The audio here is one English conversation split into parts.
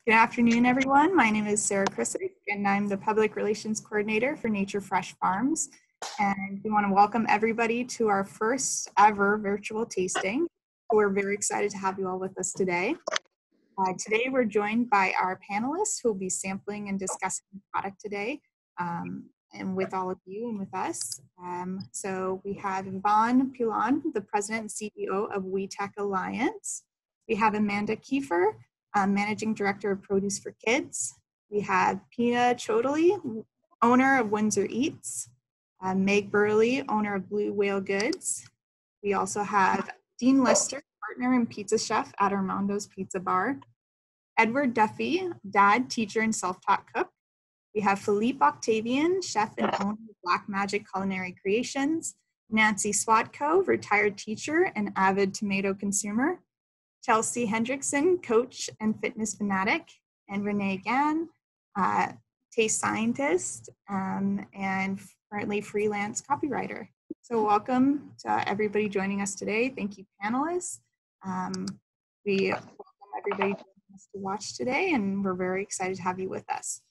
Good afternoon, everyone. My name is Sarah Chrisick, and I'm the Public Relations Coordinator for Nature Fresh Farms. And we want to welcome everybody to our first ever virtual tasting. We're very excited to have you all with us today. Today, we're joined by our panelists who will be sampling and discussing the product today, and with all of you and with us. So we have Yvonne Pilon, the President and CEO of We Tech Alliance. We have Amanda Kiefer, Managing Director of Produce for Kids. We have Pina Chodoli, owner of Windsor Eats. Meg Burley, owner of Blue Whale Goods. We also have Dean Lister, partner and pizza chef at Armando's Pizza Bar. Edward Duffy, dad, teacher, and self-taught cook. We have Philippe Octavian, chef and owner of Black Magic Culinary Creations. Nancy Swatko, retired teacher and avid tomato consumer. Chelsea Hendrickson, coach and fitness fanatic. And Renee Gann, taste scientist and currently freelance copywriter. So welcome to everybody joining us today. Thank you, panelists. We welcome everybody joining us to watch today, and we're very excited to have you with us.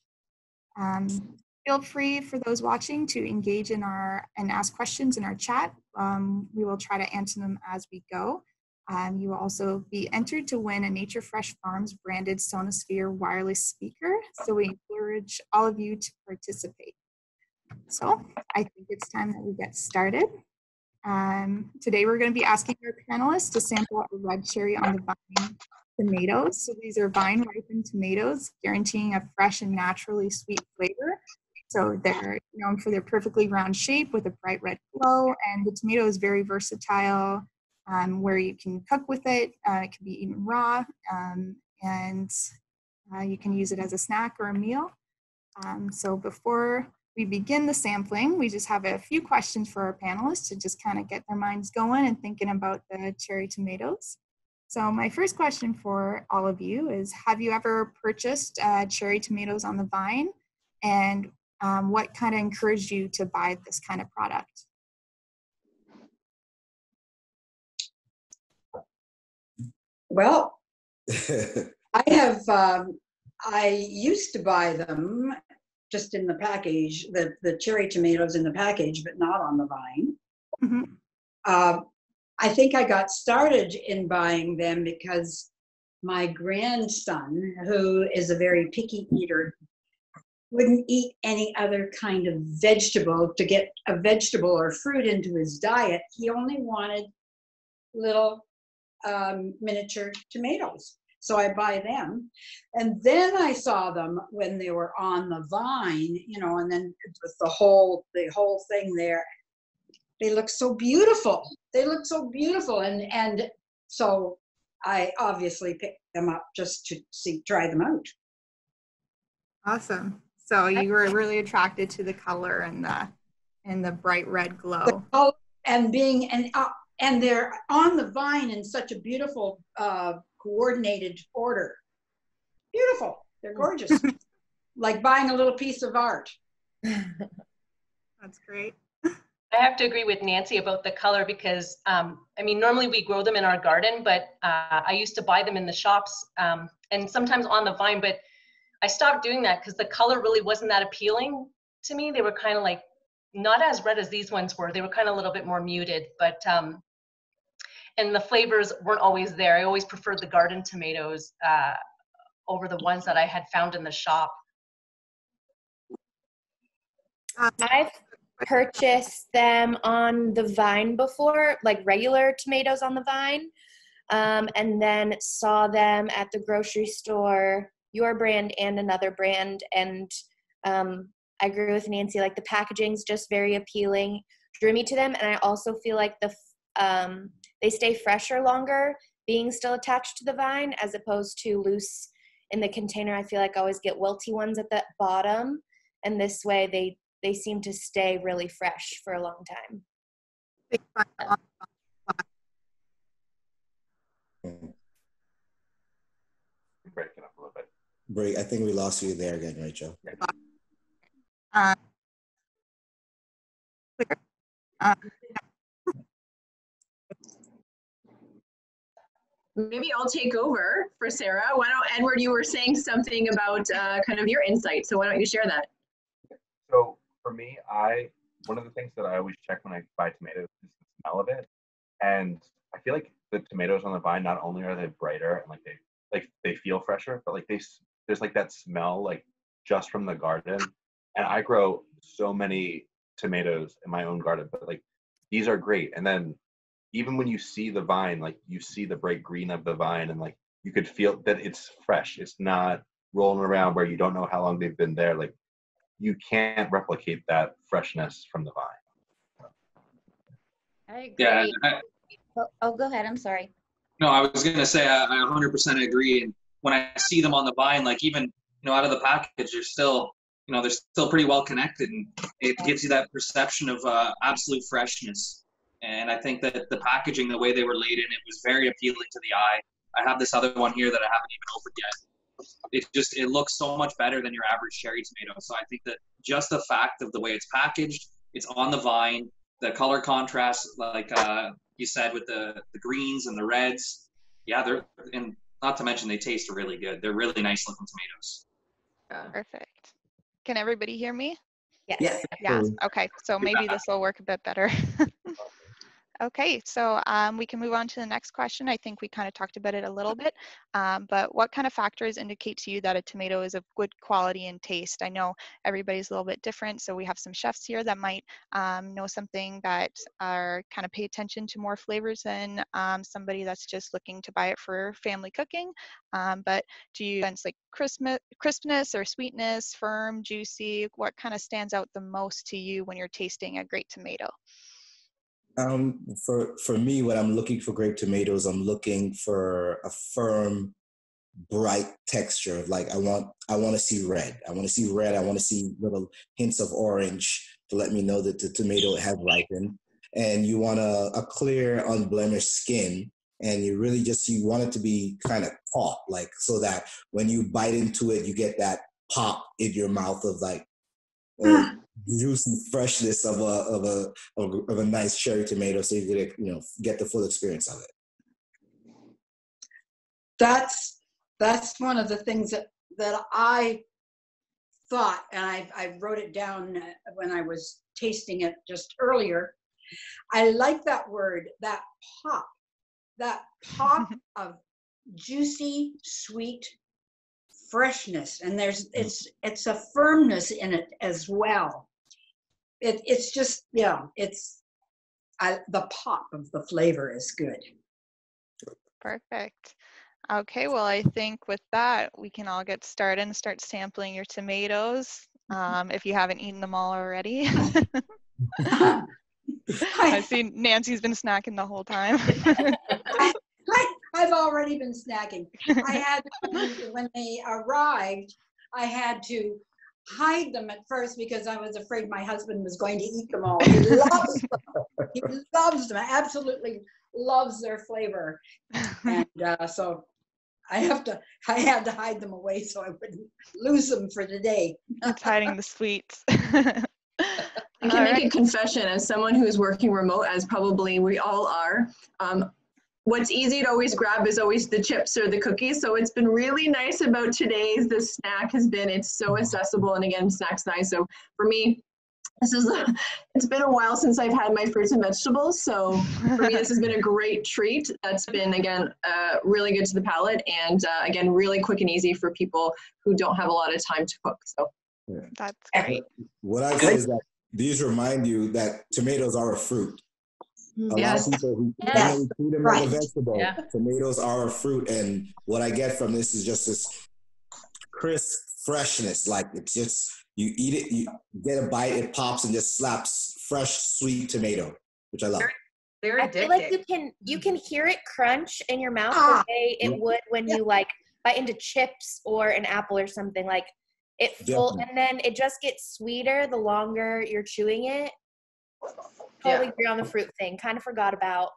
Feel free for those watching to engage in and ask questions in our chat. We will try to answer them as we go. You will also be entered to win a Nature Fresh Farms branded Sonosphere wireless speaker. So we encourage all of you to participate. So I think it's time that we get started. Today we're going to be asking our panelists to sample a red cherry on the vine tomatoes. So these are vine ripened tomatoes, guaranteeing a fresh and naturally sweet flavor. So they're known for their perfectly round shape with a bright red glow, and the tomato is very versatile, where you can cook with it. It can be eaten raw, and you can use it as a snack or a meal. So before we begin the sampling, we just have a few questions for our panelists to just kind of get their minds going and thinking about the cherry tomatoes. So my first question for all of you is, have you ever purchased cherry tomatoes on the vine? And what kind of encouraged you to buy this kind of product? Well, I used to buy them just in the package, the cherry tomatoes in the package, but not on the vine. Mm-hmm. I think I got started in buying them because my grandson, who is a very picky eater, wouldn't eat any other kind of vegetable. To get a vegetable or fruit into his diet, he only wanted little miniature tomatoes. So I buy them. And then I saw them when they were on the vine, and then with the whole thing there. They look so beautiful. And so I obviously picked them up just to try them out. Awesome. So you were really attracted to the color and the bright red glow. The color and they're on the vine in such a beautiful, coordinated order. Beautiful. They're gorgeous. Like buying a little piece of art. That's great. I have to agree with Nancy about the color because, normally we grow them in our garden, but I used to buy them in the shops and sometimes on the vine, but I stopped doing that because the color really wasn't that appealing to me. They were kind of like, not as red as these ones were. They were kind of a little bit more muted, but and the flavors weren't always there. I always preferred the garden tomatoes over the ones that I had found in the shop. I've purchased them on the vine before, like regular tomatoes on the vine, and then saw them at the grocery store, your brand and another brand, and I agree with Nancy, like the packaging's just very appealing, drew me to them, and I also feel like they stay fresher longer, being still attached to the vine as opposed to loose in the container. I feel like I always get wilty ones at the bottom, and this way they seem to stay really fresh for a long time. Breaking up a little bit. I think we lost you there again, right, Joe? maybe I'll take over for Sarah. Why don't, Edward, you were saying something about kind of your insight. So why don't you share that? So for me, one of the things that I always check when I buy tomatoes is the smell of it. And I feel like the tomatoes on the vine, not only are they brighter and they feel fresher, but there's like that smell like just from the garden. And I grow so many tomatoes in my own garden, but like these are great. And then even when you see the vine, like you see the bright green of the vine, and like you could feel that it's fresh. It's not rolling around where you don't know how long they've been there. Like you can't replicate that freshness from the vine. I agree. Yeah. Oh, go ahead. I'm sorry. No, I was going to say I 100% agree. And when I see them on the vine, like even, out of the package, they're still pretty well connected, and it gives you that perception of absolute freshness. And I think that the packaging, the way they were laid in, it was very appealing to the eye. I have this other one here that I haven't even opened yet. It looks so much better than your average cherry tomato. So I think that just the fact of the way it's packaged, it's on the vine, the color contrast, like you said, with the greens and the reds. Yeah, and not to mention they taste really good. They're really nice looking tomatoes. Perfect. Can everybody hear me? Yes. Yeah. Okay. So maybe this will work a bit better. Okay, so we can move on to the next question. I think we kind of talked about it a little bit, but what kind of factors indicate to you that a tomato is of good quality and taste? I know everybody's a little bit different, so we have some chefs here that might know something that are kind of pay attention to more flavors than somebody that's just looking to buy it for family cooking. But do you sense like crispness or sweetness, firm, juicy? What kind of stands out the most to you when you're tasting a great tomato? For me, when I'm looking for grape tomatoes, I'm looking for a firm, bright texture. Like I want to see red. I want to see red. I want to see little hints of orange to let me know that the tomato has ripened. And you want a clear, unblemished skin. And you want it to be kind of taut, like so that when you bite into it, you get that pop in your mouth of like juicy freshness of a nice cherry tomato, so you could get the full experience of it. That's one of the things that I thought, and I wrote it down when I was tasting it just earlier. I like that word, that pop of juicy, sweet freshness, and it's a firmness in it as well. It's just, the pop of the flavor is good. Perfect. Okay, well, I think with that, we can all get started and start sampling your tomatoes, if you haven't eaten them all already. I see Nancy's been snacking the whole time. I've already been snacking. When they arrived, I had to hide them at first because I was afraid my husband was going to eat them all. He loves them. He loves them. Absolutely loves their flavor. And so I had to hide them away so I wouldn't lose them for the day. It's hiding the sweets. I can make a confession as someone who's working remote, as probably we all are. What's easy to always grab is always the chips or the cookies. So it's been really nice about today's. The snack it's so accessible. And again, snack's nice. So for me, it's been a while since I've had my fruits and vegetables. So for me, this has been a great treat. That's been, again, really good to the palate. And again, really quick and easy for people who don't have a lot of time to cook. So that's great. What I say is that these remind you that tomatoes are a fruit. A lot of people who treat them like a vegetable. Yeah. Tomatoes are a fruit, and what I get from this is just this crisp freshness. Like it's just, you eat it, you get a bite, it pops and just slaps fresh, sweet tomato, which I love. They're I feel like you can hear it crunch in your mouth the way it would when you like bite into chips or an apple or something. Like and then it just gets sweeter the longer you're chewing it. Totally agree on the fruit thing. Kind of forgot about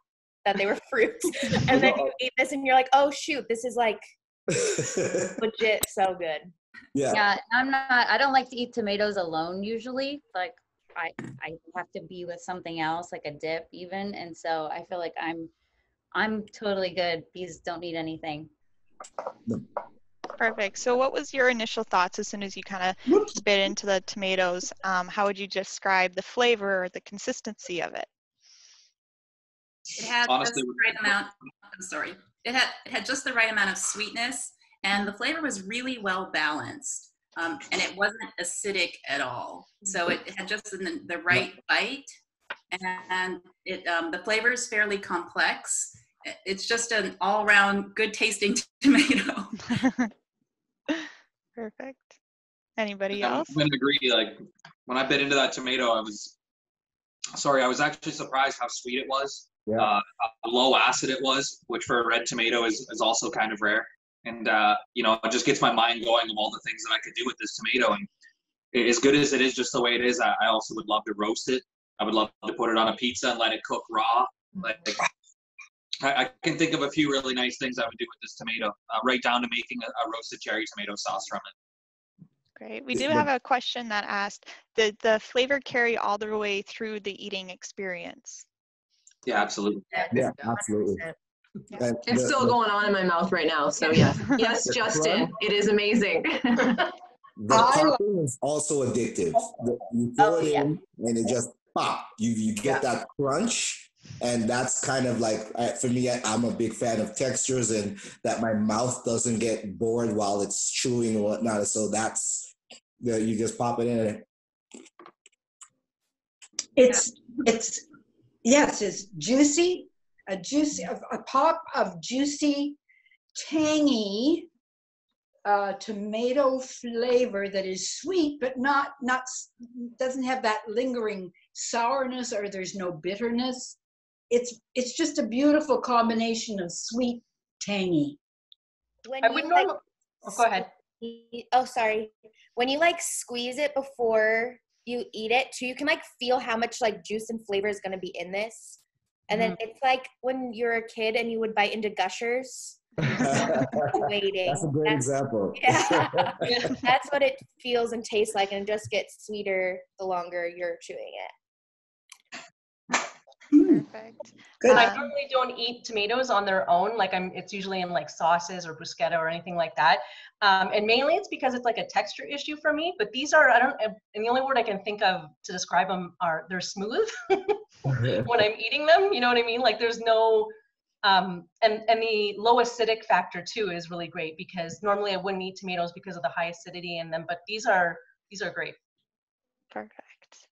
that they were fruits. And then you eat this and you're like, oh shoot, this is like legit so good. Yeah, I don't like to eat tomatoes alone usually. Like I have to be with something else, like a dip even. And so I feel like I'm I'm totally good. These don't need anything. Perfect. So what was your initial thoughts as soon as you kind of bit into the tomatoes? How would you describe the flavor or the consistency of it? It had Honestly, just the right amount. I'm sorry. It had just the right amount of sweetness, and the flavor was really well balanced. And it wasn't acidic at all. So it had just the right bite, and the flavor is fairly complex. It's just an all-around good tasting tomato. Perfect. Anybody I'm else? going to agree. Like when I bit into that tomato, I was actually surprised how sweet it was. Yeah. How low acid it was, which for a red tomato is also kind of rare. And you know, it just gets my mind going of all the things that I could do with this tomato. And as good as it is just the way it is, I also would love to roast it. I would love to put it on a pizza and let it cook raw. Like I can think of a few really nice things I would do with this tomato, right down to making a roasted cherry tomato sauce from it. Great. We do have a question that asked, did the flavor carry all the way through the eating experience? Yeah, absolutely. Yeah, absolutely. Yeah. It's still going on in my mouth right now. So yes, yes, Justin, it is amazing. The popping is also addictive. You throw it in and it just pop. You get that crunch, and that's kind of like, for me, I'm a big fan of textures and that my mouth doesn't get bored while it's chewing or whatnot. So that's, you just pop it in. It's juicy, a pop of juicy, tangy tomato flavor that is sweet, but not doesn't have that lingering sourness, or there's no bitterness. It's just a beautiful combination of sweet, tangy. When I would normally. Oh, go ahead. Oh, sorry. When you like squeeze it before you eat it too, you can like feel how much like juice and flavor is going to be in this. And then it's like when you're a kid and you would bite into Gushers. Waiting. That's a great example. Yeah. That's what it feels and tastes like, and it just gets sweeter the longer you're chewing it. Perfect. Good. I normally don't eat tomatoes on their own. Like it's usually in like sauces or bruschetta or anything like that. And mainly it's because it's like a texture issue for me. But these are, and the only word I can think of to describe them are they're smooth when I'm eating them. You know what I mean? Like there's no, and the low acidic factor too is really great, because normally I wouldn't eat tomatoes because of the high acidity in them. But these are great. Perfect.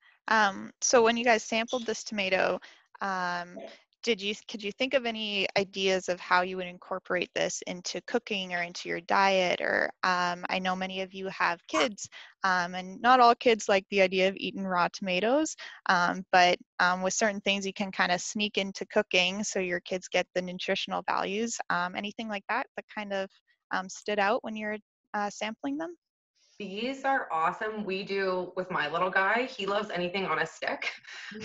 So when you guys sampled this tomato, could you think of any ideas of how you would incorporate this into cooking or into your diet? Or I know many of you have kids, and not all kids like the idea of eating raw tomatoes, but with certain things you can kind of sneak into cooking so your kids get the nutritional values. Anything like that kind of stood out when you're sampling them? These are awesome. We do with my little guy. He loves anything on a stick.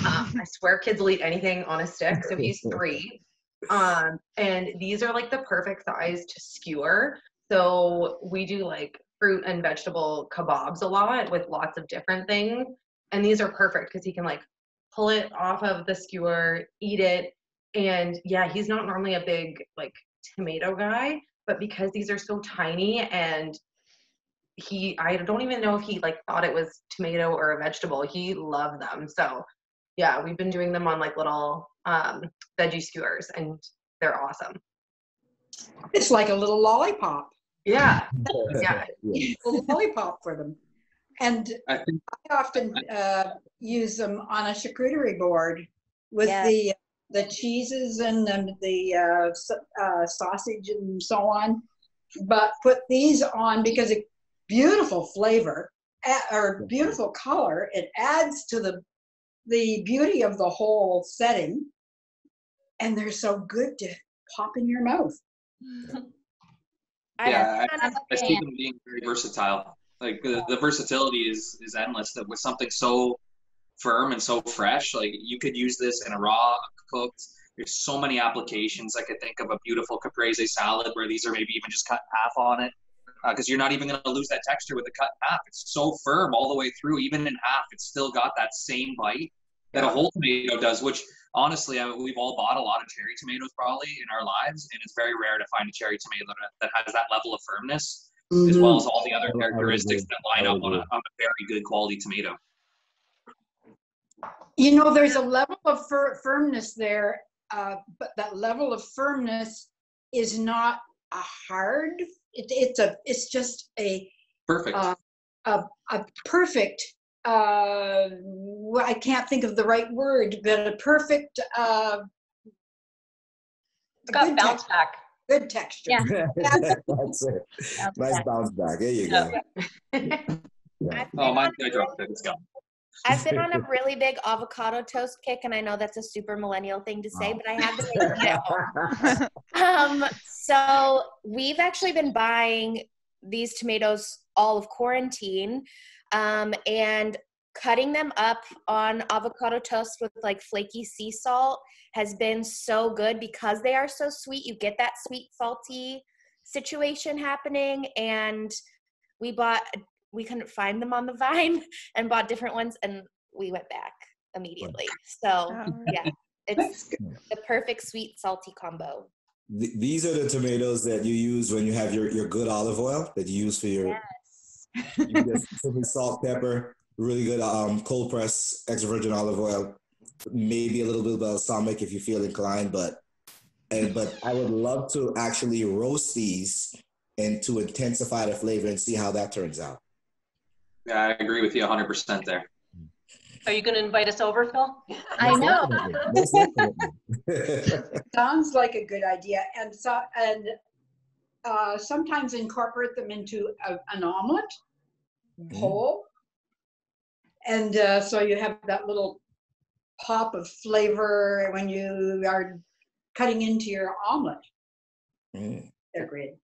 I swear kids will eat anything on a stick. So he's 3. And these are like the perfect size to skewer. So we do like fruit and vegetable kebabs a lot with lots of different things. And these are perfect because he can like pull it off of the skewer, eat it. And yeah, he's not normally a big like tomato guy, but because these are so tiny, and I don't even know if he like thought it was tomato or a vegetable. He loved them. So yeah, we've been doing them on like little veggie skewers, and they're awesome. It's like a little lollipop. Yeah. Yeah. A little lollipop for them. And I often use them on a charcuterie board with the cheeses and the sausage and so on. But put these on because it beautiful flavor or beautiful color. It adds to the beauty of the whole setting, and they're so good to pop in your mouth. Yeah, I see them being very versatile. Like the versatility is endless. That with something so firm and so fresh, like you could use this in a raw, cooked. There's so many applications. I could think of a beautiful caprese salad where these are maybe even just cut in half on it. Because you're not even going to lose that texture with the cut in half. It's so firm all the way through, even in half. It's still got that same bite that a whole tomato does, which honestly, we've all bought a lot of cherry tomatoes probably in our lives, and it's very rare to find a cherry tomato that has that level of firmness, as well as all the other characteristics that line up on a very good quality tomato. You know, there's a level of firmness there, but that level of firmness is not a hard. It's just a perfect. A perfect. I can't think of the right word, but a perfect. It's got bounce back. Good texture. Yeah. That's it. Nice bounce back. There you go. Yeah. Oh, I dropped it. It's gone. I've been on a really big avocado toast kick, and I know that's a super millennial thing to say, but I have been making it at home. So we've actually been buying these tomatoes all of quarantine, and cutting them up on avocado toast with like flaky sea salt has been so good because they are so sweet. You get that sweet, salty situation happening, and we couldn't find them on the vine and bought different ones, and we went back immediately. So yeah, it's the perfect sweet, salty combo. These are the tomatoes that you use when you have your good olive oil that you use for your you just simply salt, pepper, really good cold press extra virgin olive oil, maybe a little bit of balsamic if you feel inclined, but I would love to actually roast these and to intensify the flavor and see how that turns out. Yeah, I agree with you 100% there. Are you going to invite us over, Phil? I know. Sounds like a good idea, and sometimes incorporate them into an omelet whole, and so you have that little pop of flavor when you are cutting into your omelet. They're great.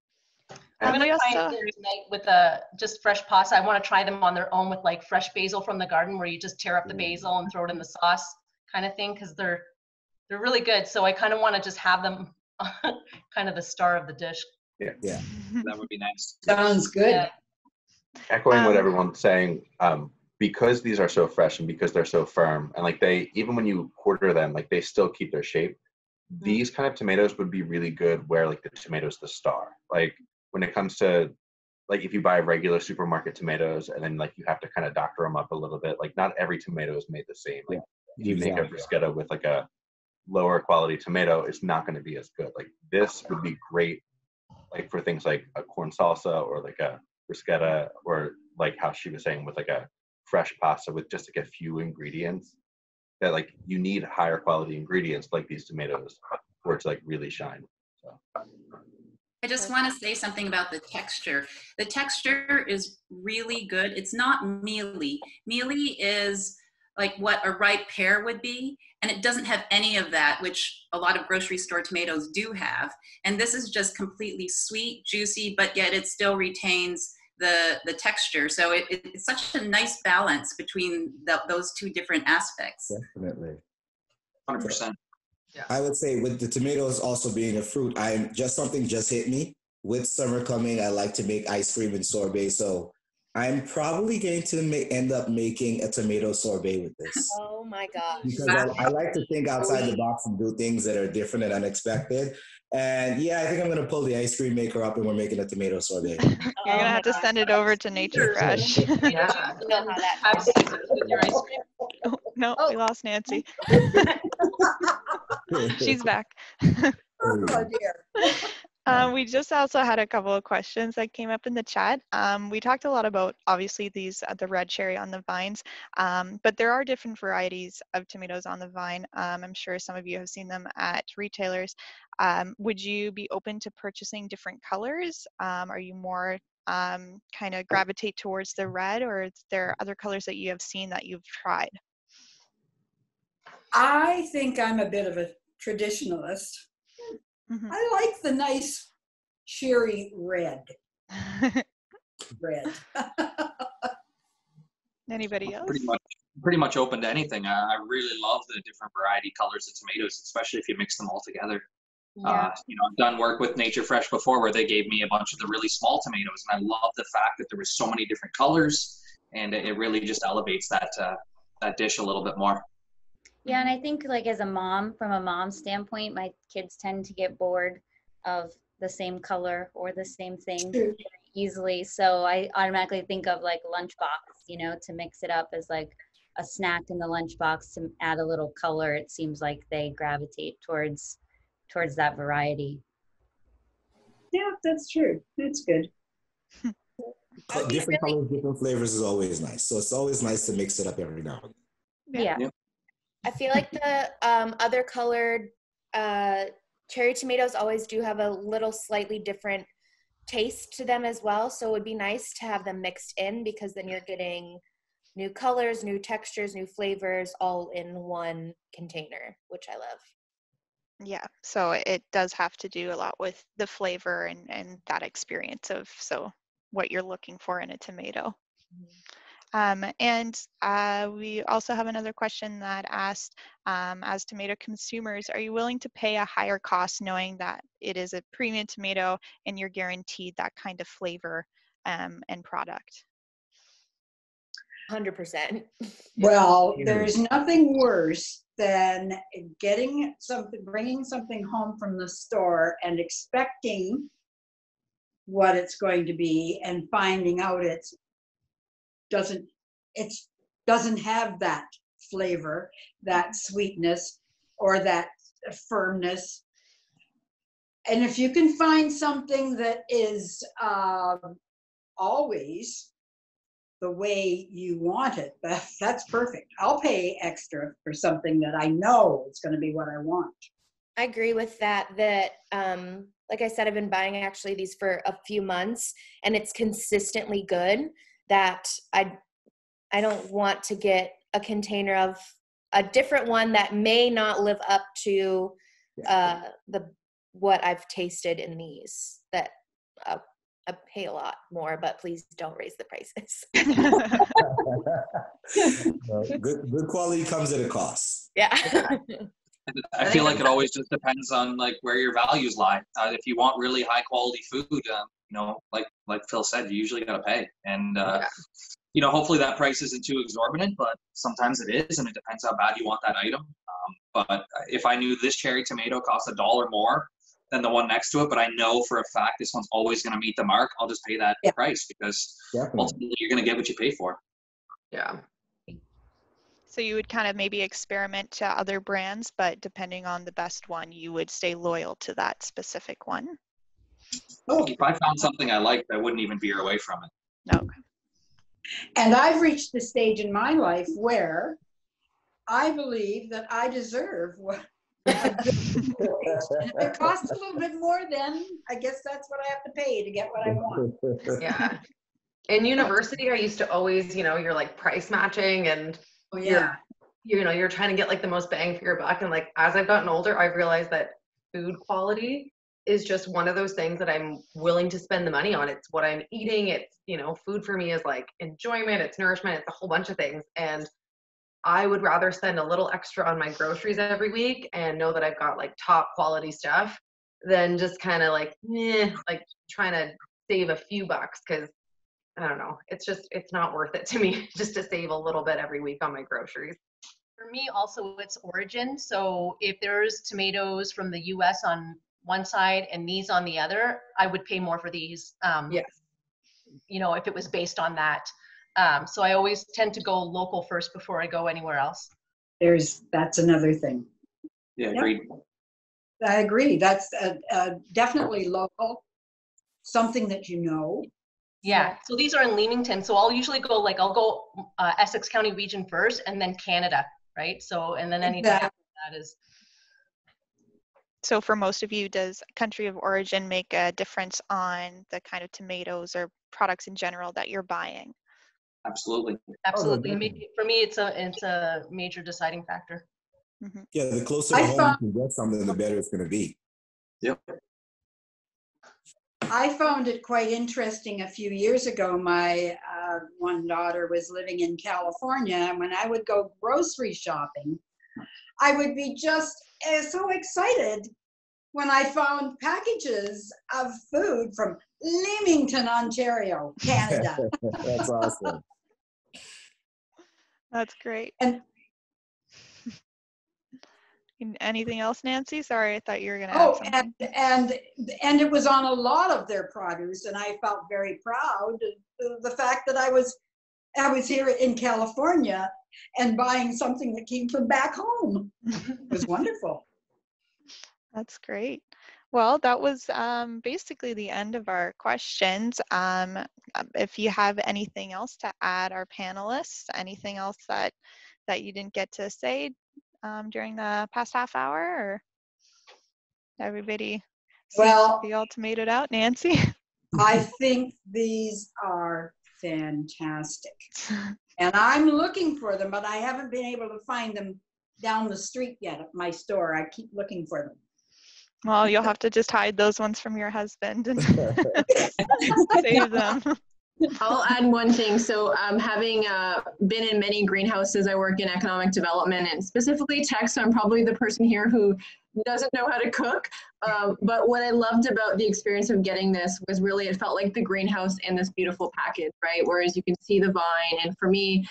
I'm going to try it tonight with just fresh pasta. I want to try them on their own with like fresh basil from the garden, where you just tear up the basil and throw it in the sauce kind of thing, because they're really good. So I kind of want to just have them kind of the star of the dish. Yeah. That would be nice. Sounds good. Yeah. Echoing what everyone's saying, because these are so fresh and because they're so firm, and like even when you quarter them, like they still keep their shape. These kind of tomatoes would be really good where like the tomato's the star. Like when it comes to, like if you buy regular supermarket tomatoes and then like you have to kind of doctor them up a little bit, like not every tomato is made the same. Like if you make a bruschetta with like a lower quality tomato, it's not going to be as good. Like this would be great like for things like a corn salsa or like a bruschetta, or like how she was saying with like a fresh pasta with just like a few ingredients that like you need higher quality ingredients like these tomatoes for it to like really shine. So. I just want to say something about the texture. The texture is really good. It's not mealy. Mealy is like what a ripe pear would be, and it doesn't have any of that, which a lot of grocery store tomatoes do have. And this is just completely sweet, juicy, but yet it still retains the texture. So it's such a nice balance between those two different aspects. Definitely. 100%. Yeah. I would say with the tomatoes also being a fruit, something just hit me. With summer coming, I like to make ice cream and sorbet. So I'm probably going to end up making a tomato sorbet with this. Oh my gosh. Because I like to think outside the box and do things that are different and unexpected. And yeah, I think I'm going to pull the ice cream maker up and we're making a tomato sorbet. You're going to have to send it over to Nature Fresh. Yeah. Have Caesars with your ice cream. Oh, no, we lost Nancy. She's back. Oh dear. We just also had a couple of questions that came up in the chat. We talked a lot about, obviously, the red cherry on the vines, but there are different varieties of tomatoes on the vine. I'm sure some of you have seen them at retailers. Would you be open to purchasing different colors? Are you more kind of gravitate towards the red, or is there other colors that you have seen that you've tried? I think I'm a bit of a traditionalist. I like the nice cherry red. Anybody else? Pretty much open to anything. I really love the different variety colors of tomatoes, especially if you mix them all together. Yeah. I've done work with Nature Fresh before where they gave me a bunch of the really small tomatoes, and I love the fact that there was so many different colors, and it really just elevates that dish a little bit more. Yeah, and I think like as a mom, from a mom standpoint, my kids tend to get bored of the same color or the same thing very easily. So I automatically think of like lunchbox, you know, to mix it up as like a snack in the lunchbox to add a little color. It seems like they gravitate towards that variety. Yeah, that's true. That's good. Different colors, different flavors is always nice. So it's always nice to mix it up every now and then. Yeah. I feel like the other colored cherry tomatoes always do have a little slightly different taste to them as well. So it would be nice to have them mixed in, because then you're getting new colors, new textures, new flavors all in one container, which I love. Yeah, so it does have to do a lot with the flavor and that experience of what you're looking for in a tomato. And we also have another question that asked, as tomato consumers, are you willing to pay a higher cost knowing that it is a premium tomato and you're guaranteed that kind of flavor and product? 100%. Well, there's nothing worse than bringing something home from the store and expecting what it's going to be and finding out it doesn't have that flavor, that sweetness, or that firmness. And if you can find something that is always the way you want it, that's perfect. I'll pay extra for something that I know is going to be what I want. I agree with that, like I said, I've been buying actually these for a few months, and it's consistently good, that I don't want to get a container of a different one that may not live up to what I've tasted in these. That I pay a lot more, but please don't raise the prices. Good quality comes at a cost. Yeah. I feel like it always just depends on like where your values lie. If you want really high quality food, you know, like Phil said, you usually got to pay. And you know, hopefully that price isn't too exorbitant, but sometimes it is, and it depends how bad you want that item. But if I knew this cherry tomato costs $1 more than the one next to it, but I know for a fact this one's always going to meet the mark, I'll just pay that price, because ultimately you're going to get what you pay for. Yeah. So you would kind of maybe experiment to other brands, but depending on the best one, you would stay loyal to that specific one. Oh, if I found something I liked, I wouldn't even veer away from it. Okay. And I've reached the stage in my life where I believe that I deserve what a good and if it costs a little bit more, then I guess that's what I have to pay to get what I want. Yeah. In university, I used to always, you know, you're like price matching, and you're trying to get like the most bang for your buck. And like, as I've gotten older, I've realized that food quality is just one of those things that I'm willing to spend the money on. It's what I'm eating. It's, you know, food for me is like enjoyment, it's nourishment, it's a whole bunch of things. And I would rather spend a little extra on my groceries every week and know that I've got like top quality stuff than just kind of like trying to save a few bucks, because I don't know, it's not worth it to me just to save a little bit every week on my groceries. For me also, it's origin. So if there's tomatoes from the US on one side and these on the other, I would pay more for these. Yes. You know, if it was based on that. So I always tend to go local first before I go anywhere else. That's another thing. Yeah, agreed. I agree. That's definitely local, something that you know. Yeah, so these are in Leamington. So I'll usually go I'll go Essex County region first and then Canada, right? So, and then anything after that is. So for most of you, does country of origin make a difference on the kind of tomatoes or products in general that you're buying? Absolutely. Absolutely. For me, it's a major deciding factor. Mm-hmm. Yeah, the closer to home you can get something, the better it's going to be. Yep. I found it quite interesting a few years ago. My one daughter was living in California, and when I would go grocery shopping, I would be just so excited when I found packages of food from Leamington, Ontario, Canada. That's awesome. That's great. And Anything else, Nancy? Sorry, I thought you were going to add something. And it was on a lot of their produce, and I felt very proud of the fact that I was here in California and buying something that came from back home. It was wonderful. That's great. Well, that was basically the end of our questions. If you have anything else to add, our panelists, anything else that you didn't get to say during the past half hour, or everybody seems to be all tomatoed out? Nancy? I think these are fantastic. And I'm looking for them, but I haven't been able to find them down the street yet at my store. I keep looking for them. Well, you'll have to just hide those ones from your husband and save them. I'll add one thing. So having been in many greenhouses, I work in economic development and specifically tech, so I'm probably the person here who doesn't know how to cook. But what I loved about the experience of getting this was really, it felt like the greenhouse in this beautiful package, right? Whereas you can see the vine. And for me,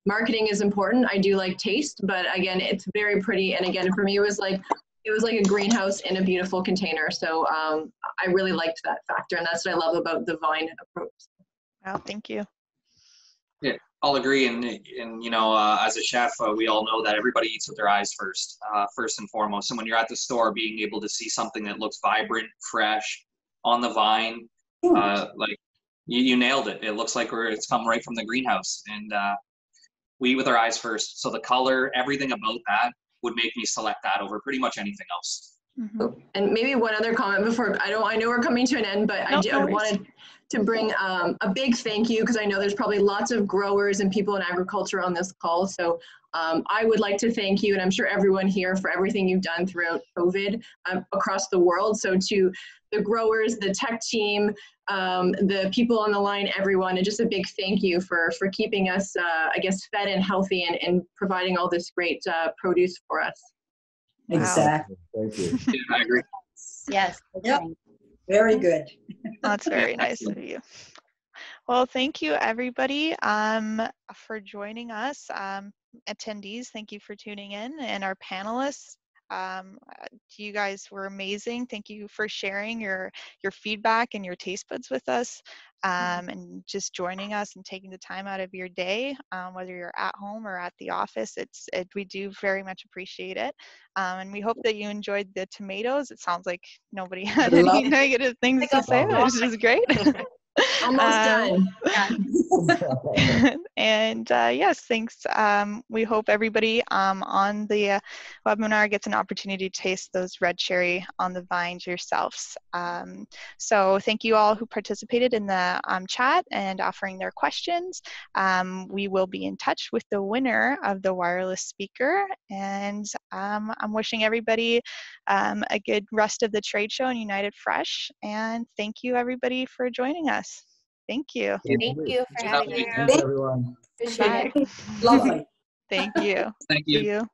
marketing is important. I do like taste, but again, it's very pretty. And again, for me, it was like a greenhouse in a beautiful container. So I really liked that factor. And that's what I love about the vine approach. Wow, thank you. Yeah, I'll agree. And you know, as a chef, we all know that everybody eats with their eyes first and foremost. And when you're at the store, being able to see something that looks vibrant, fresh, on the vine, like you nailed it. It looks like it's come right from the greenhouse. And we eat with our eyes first. So the color, everything about that would make me select that over pretty much anything else. Mm-hmm. And maybe one other comment before, I know we're coming to an end, but I wanted to bring a big thank you, because I know there's probably lots of growers and people in agriculture on this call. So I would like to thank you, and I'm sure everyone here, for everything you've done throughout COVID across the world. So to the growers, the tech team, the people on the line, everyone, and just a big thank you for keeping us, I guess, fed and healthy and providing all this great produce for us. Wow. Exactly. Thank you. Yeah, I agree. Yes. Yep. Very good. That's very nice of you. Well, thank you everybody for joining us. Attendees, thank you for tuning in, and our panelists. You guys were amazing. Thank you for sharing your feedback and your taste buds with us, and just joining us and taking the time out of your day, whether you're at home or at the office. We do very much appreciate it, and we hope that you enjoyed the tomatoes. It sounds like nobody had any negative things to say, which is great. Almost done. And yes, thanks. We hope everybody on the webinar gets an opportunity to taste those red cherry on the vines yourselves. So thank you all who participated in the chat and offering their questions. We will be in touch with the winner of the wireless speaker, and I'm wishing everybody a good rest of the trade show in United Fresh, and thank you everybody for joining us. Thank you. Thank you for having me. Thanks, everyone. Appreciate it. Lovely. Thank you. Thank you. See you.